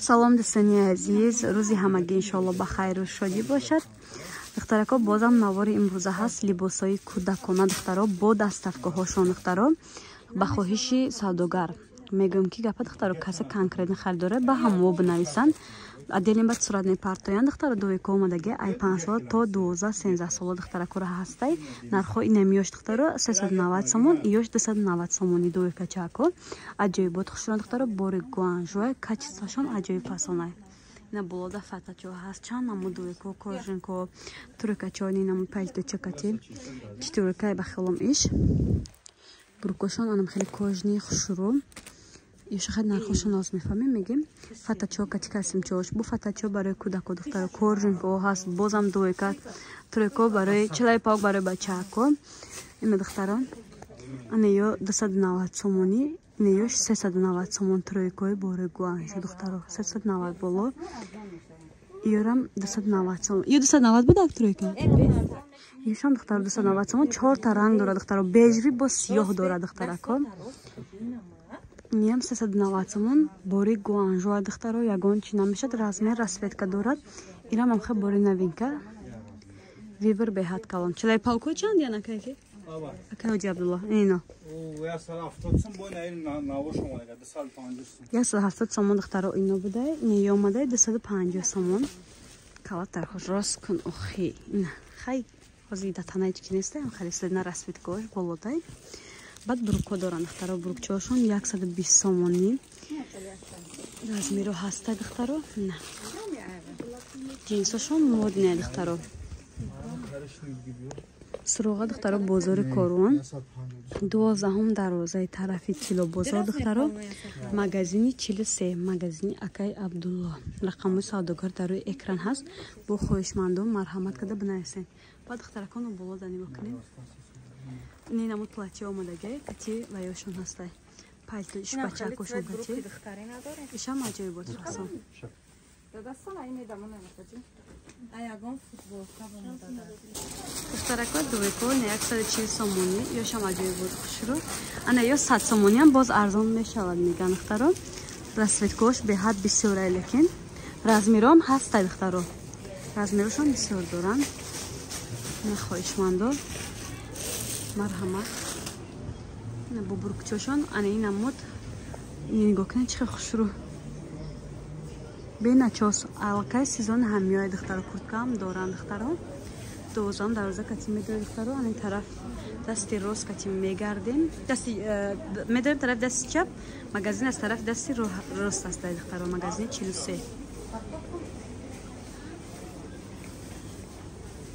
салом дӯстони азиз, рӯзи ҳамагӣ иншоалло ба хайру шодӣ бошад. духтарако бозам навори имрӯза ҳаст либосҳои кӯдакона духтаро бо дастафкаҳошон духтаро ба хоҳиши савдогар мегӯям ки гапа духтаро касе конкретно харидоре ба ҳамо бинависанд отделин баъд сурат мепартоянд духтаро довеко омадаги ай 5 сола то 12-13 сола духтаракора ҳастай нархо инамиёш духтаро 390 сомон иёш 290 сомони довекачако аҷоибот хушрон духтаро бори гуанжоя качествашон аҷоиб фасонай ина болода фатачо ҳаст чанд намудовеко кожинко турекачони намуд пальточакати читурекай ба хелом иш бурукошон анам хели кожни хушру ишахад нархошон аз мефаҳмем мегем фатачо катикасим чош бу фатачо барои кӯдако духтаро коржинко ҳаст бозам дуека туреко барои чилайпак барои бачаако ина духтарон анеё 290 сомони неёш 390 сомон тройкой бори гуанжо духтаро 390 боло иёрам 290 сомон ё 290 буд ак тройка иёшам духтаро 290 сомон 4 та ранг дорад духтаро бежри бо сиёҳ дорад духтарако ням 390 сомон бори гуанжо духтаро ягон чи намешад размер расветка дорад ирам амха бори новинка вибр беҳад калон чилай палко чанд яна кайки акай ҳоҷи абдулла ино 170 сомон духтаро ино будай не омадай 250 сомон калатар хош рост кун охи ина хай ҳозир датанай чи неста ам халислена расветкош болодай баъд буруко доранд духтаро бурукчоошон 120 сомони размеро ҳаста духтаро на ҷинсошон модне духтаро суроға духтаро бозори корвон 12 дарвозаи тарафи тило бозор духтаро магазини 43 магазини акай абдулло рақамои савдогар дар рӯи экран ҳаст бо хоҳишмандон марҳамат карда бинависен баъд духтараконо болода нигоҳ кунем ин намуд платье омадагай кати лаёшон ҳастай пальто ишбачакошон кати ишам аҷоибот фасон духтарако довеко не 140 сомони ёшам аҷоибот хушру ана ё 100 сомониам боз арзон мешавад меган духтаро расветкош беҳад бисёрай лекин размером ҳастай духтаро размерошон бисёр доранд нахоҳишмандо марҳамат бо бурукчошон ана ин намуд нигоҳ кунед чихе хушру беначос алкай сезон ҳамёй духтаро курткаам доранд духтаро 12 дарвоза кати медорем духтаро ани тараф дасти рост кати мегардем дасти медорем тараф дасти чап магазин аз тараф дасти рост астаи духтаро магазини 43